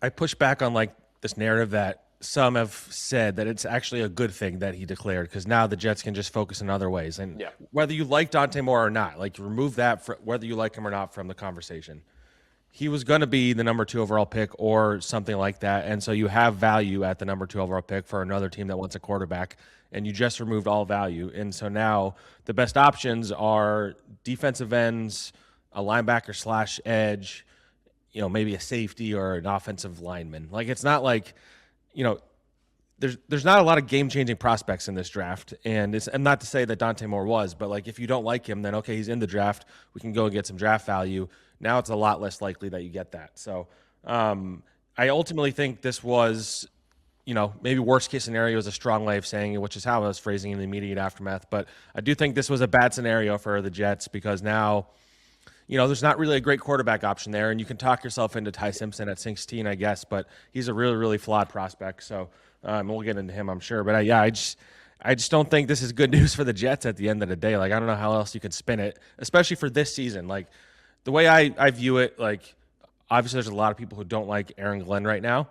I push back on like this narrative that some have said that it's actually a good thing that he declared because now the Jets can just focus in other ways. And whether you like Dante Moore or not, like remove that, whether you like him or not from the conversation. He was going to be the number 2 overall pick or something like that. And so you have value at the number 2 overall pick for another team that wants a quarterback, and you just removed all value. And so now the best options are defensive ends, a linebacker / edge, maybe a safety or an offensive lineman. Like, it's not like, there's not a lot of game-changing prospects in this draft. And not to say that Dante Moore was, but like if you don't like him, then okay, he's in the draft. We can go and get some draft value. Now it's a lot less likely that you get that. So I ultimately think this was, maybe worst case scenario is a strong way of saying it, which is how I was phrasing in the immediate aftermath. But I do think this was a bad scenario for the Jets because now, there's not really a great quarterback option there. And you can talk yourself into Ty Simpson at 16, I guess, but he's a really, really flawed prospect. So we'll get into him, I'm sure. But I just don't think this is good news for the Jets at the end of the day. Like, I don't know how else you can spin it, especially for this season. Like, the way I view it, like, obviously there's a lot of people who don't like Aaron Glenn right now.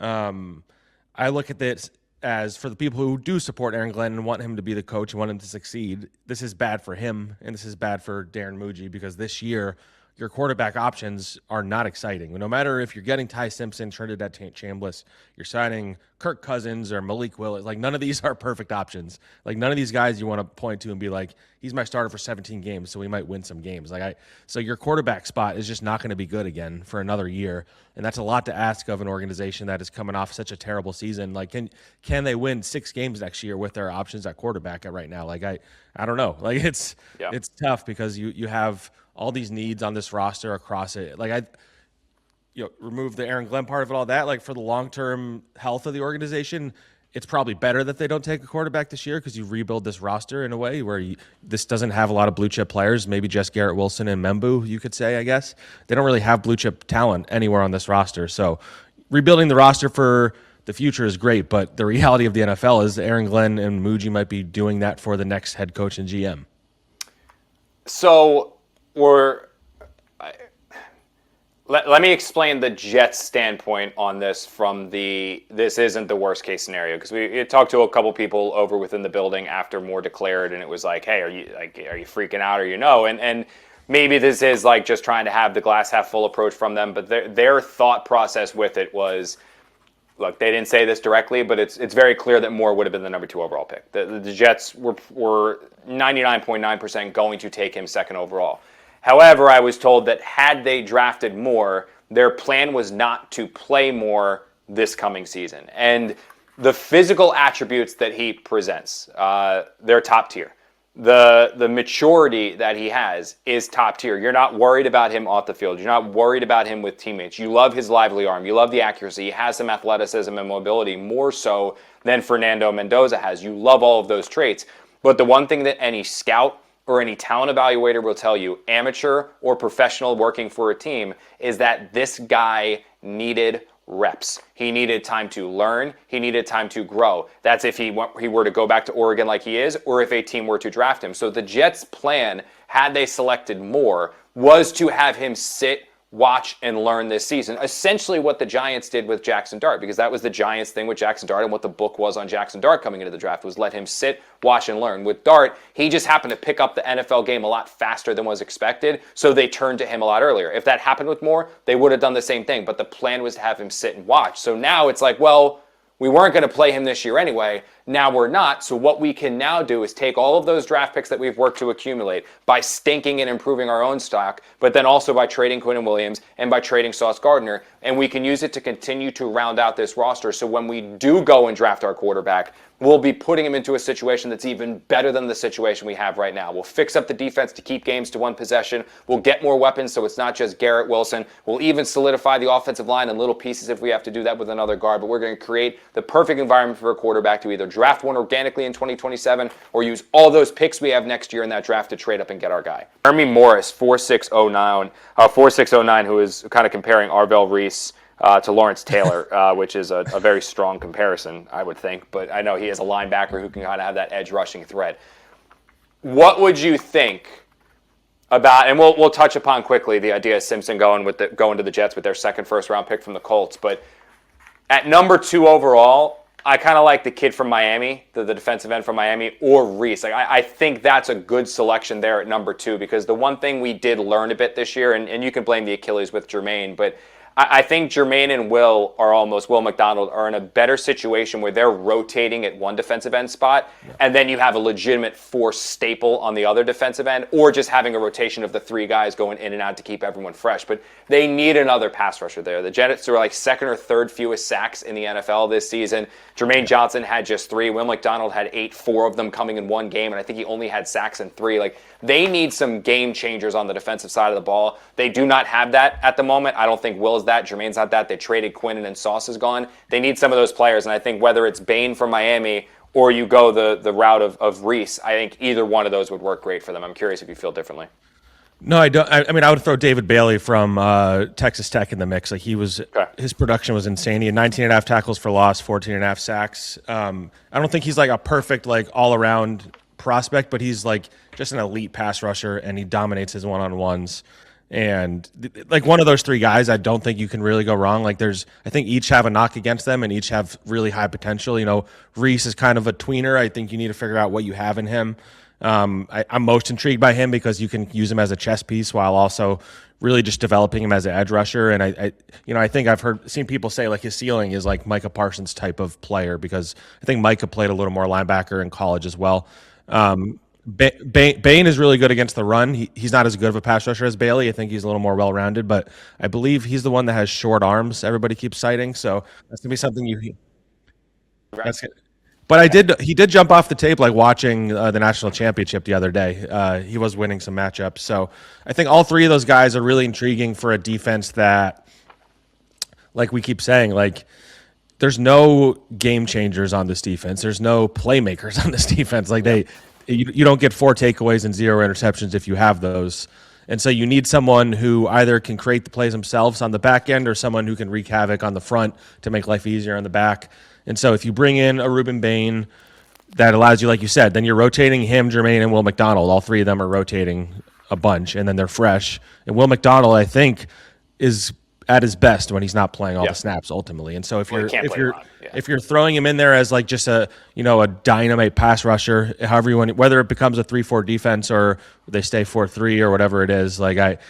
I look at this as for the people who do support Aaron Glenn and want him to be the coach and want him to succeed, this is bad for him and this is bad for Darren Muji because this year your quarterback options are not exciting. No matter if you're getting Ty Simpson, Trinidad Chambliss, you're signing Kirk Cousins or Malik Willis, like none of these are perfect options. Like none of these guys you want to point to and be like, he's my starter for 17 games, so we might win some games. So your quarterback spot is just not going to be good again for another year, and that's a lot to ask of an organization that is coming off such a terrible season. Like, can they win 6 games next year with their options at quarterback right now? Like I don't know. Like it's tough because you have all these needs on this roster across it. Like remove the Aaron Glenn part of it, all that. Like for the long-term health of the organization, it's probably better that they don't take a quarterback this year because you rebuild this roster in a way where this doesn't have a lot of blue-chip players, maybe just Garrett Wilson and Membu, you could say, I guess. They don't really have blue-chip talent anywhere on this roster. So rebuilding the roster for the future is great, but the reality of the NFL is Aaron Glenn and Muji might be doing that for the next head coach and GM. So let me explain the Jets' standpoint on this from this isn't the worst case scenario, because we talked to a couple people over within the building after Moore declared, and it was like, hey, are you freaking out, or and maybe this is like just trying to have the glass half full approach from them, but their thought process with it was, look, they didn't say this directly, but it's very clear that Moore would have been the number 2 overall pick. The Jets were 99.9% going to take him 2nd overall. However, I was told that had they drafted Moore, their plan was not to play Moore this coming season. And the physical attributes that he presents, they're top tier. The maturity that he has is top tier. You're not worried about him off the field. You're not worried about him with teammates. You love his lively arm. You love the accuracy. He has some athleticism and mobility, more so than Fernando Mendoza has. You love all of those traits. But the one thing that any scout or any talent evaluator will tell you, amateur or professional working for a team, is that this guy needed reps. He needed time to learn. He needed time to grow. That's if he were to go back to Oregon like he is, or if a team were to draft him. So the Jets' plan, had they selected Moore, was to have him sit, watch, and learn this season. Essentially what the Giants did with Jackson Dart, because that was the Giants' thing with Jackson Dart, and what the book was on Jackson Dart coming into the draft was let him sit, watch, and learn. With Dart, he just happened to pick up the NFL game a lot faster than was expected, so they turned to him a lot earlier. If that happened with Moore, they would have done the same thing, but the plan was to have him sit and watch. So now it's like, well, we weren't going to play him this year anyway. Now we're not. So what we can now do is take all of those draft picks that we've worked to accumulate by stinking and improving our own stock, but then also by trading Quinnen Williams and by trading Sauce Gardner, and we can use it to continue to round out this roster. So when we do go and draft our quarterback, we'll be putting him into a situation that's even better than the situation we have right now. We'll fix up the defense to keep games to 1 possession. We'll get more weapons so it's not just Garrett Wilson. We'll even solidify the offensive line in little pieces if we have to do that with another guard. But we're going to create the perfect environment for a quarterback to either draft one organically in 2027 or use all those picks we have next year in that draft to trade up and get our guy. Jeremy Morris, 4609, who is kind of comparing Arvell Reese to Lawrence Taylor, which is a very strong comparison, I would think. But I know he is a linebacker who can kind of have that edge rushing threat. What would you think about, and we'll touch upon quickly the idea of Simpson going to the Jets with their second first round pick from the Colts. But at number 2 overall, I kind of like the kid from Miami, the defensive end from Miami, or Reese. Like I think that's a good selection there at number 2, because the one thing we did learn a bit this year, and you can blame the Achilles with Jermaine, but I think Jermaine and Will McDonald are in a better situation where they're rotating at one defensive end spot, and then you have a legitimate force staple on the other defensive end, or just having a rotation of the 3 guys going in and out to keep everyone fresh. But they need another pass rusher there. The Jets are like 2nd or 3rd fewest sacks in the NFL this season. Jermaine Johnson had just 3. Will McDonald had 8, 4 of them coming in one game, and I think he only had sacks in 3. Like, they need some game changers on the defensive side of the ball. They do not have that at the moment. I don't think Will's that. Jermaine's not that. They traded Quinnen and Sauce is gone. They need some of those players, and I think whether it's Bain from Miami or you go the route of Reese, I think either one of those would work great for them. I'm curious if you feel differently. No, I don't. I mean, I would throw David Bailey from Texas Tech in the mix. Like his production was insane. He had 19.5 tackles for loss, 14.5 sacks. I don't think he's like a perfect like all around prospect, but he's like just an elite pass rusher, and he dominates his one-on-ones. And like one of those 3 guys, I don't think you can really go wrong. Like I think each have a knock against them, and each have really high potential. You know, Reese is kind of a tweener. I think you need to figure out what you have in him. I'm most intrigued by him because you can use him as a chess piece while also really just developing him as an edge rusher. And I think I've seen people say like his ceiling is like Micah Parsons type of player, because I think Micah played a little more linebacker in college as well. Bain is really good against the run. He's not as good of a pass rusher as Bailey. I think he's a little more well-rounded, but I believe he's the one that has short arms. Everybody keeps citing, so that's gonna be something you. That's it. But he did jump off the tape like watching the national championship the other day. He was winning some matchups, so I think all 3 of those guys are really intriguing for a defense that, like we keep saying, like there's no game changers on this defense. There's no playmakers on this defense. Like you don't get 4 takeaways and 0 interceptions if you have those. And so you need someone who either can create the plays themselves on the back end or someone who can wreak havoc on the front to make life easier on the back. And so if you bring in a Ruben Bain, that allows you, like you said, then you're rotating him, Jermaine, and Will McDonald. All 3 of them are rotating a bunch, and then they're fresh. And Will McDonald, I think, is at his best when he's not playing all the snaps ultimately. And so if you're throwing him in there as like just a dynamite pass rusher, however you want, whether it becomes a 3-4 defense or they stay 4-3 or whatever it is, like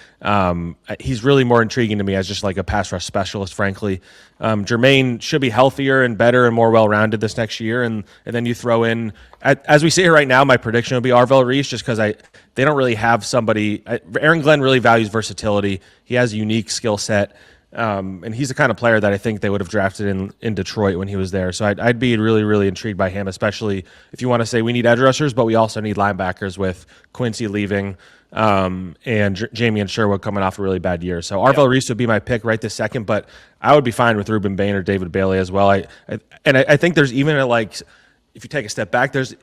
he's really more intriguing to me as just like a pass rush specialist, frankly. Jermaine should be healthier and better and more well-rounded this next year. And then you throw in, as we sit here right now, my prediction would be Arvell Reese, just because they don't really have somebody. Aaron Glenn really values versatility. He has a unique skill set. And he's the kind of player that I think they would have drafted in Detroit when he was there. So I'd be really, really intrigued by him, especially if you want to say we need edge rushers, but we also need linebackers with Quincy leaving and Jamie and Sherwood coming off a really bad year. So Arvell Reese would be my pick right this second, but I would be fine with Ruben Bain or David Bailey as well. I think there's even if you take a step back, there's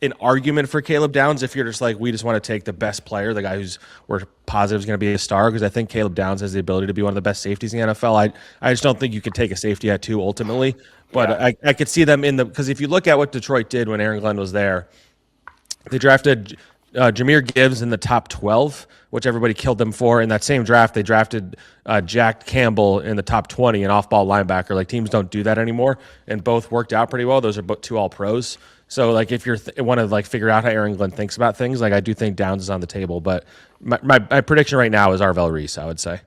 an argument for Caleb Downs if you're just like, we just want to take the best player, the guy we're positive is going to be a star, because I think Caleb Downs has the ability to be one of the best safeties in the NFL. I just don't think you could take a safety at 2 ultimately, but I could see them because if you look at what Detroit did when Aaron Glenn was there, they drafted Jahmyr Gibbs in the top 12, which everybody killed them for. In that same draft, they drafted Jack Campbell in the top 20, an off-ball linebacker. Like, teams don't do that anymore, and both worked out pretty well. Those are both 2 all-pros. So, like, if you want to like figure out how Aaron Glenn thinks about things, like I do think Downs is on the table. But my prediction right now is Arvell Reese, I would say.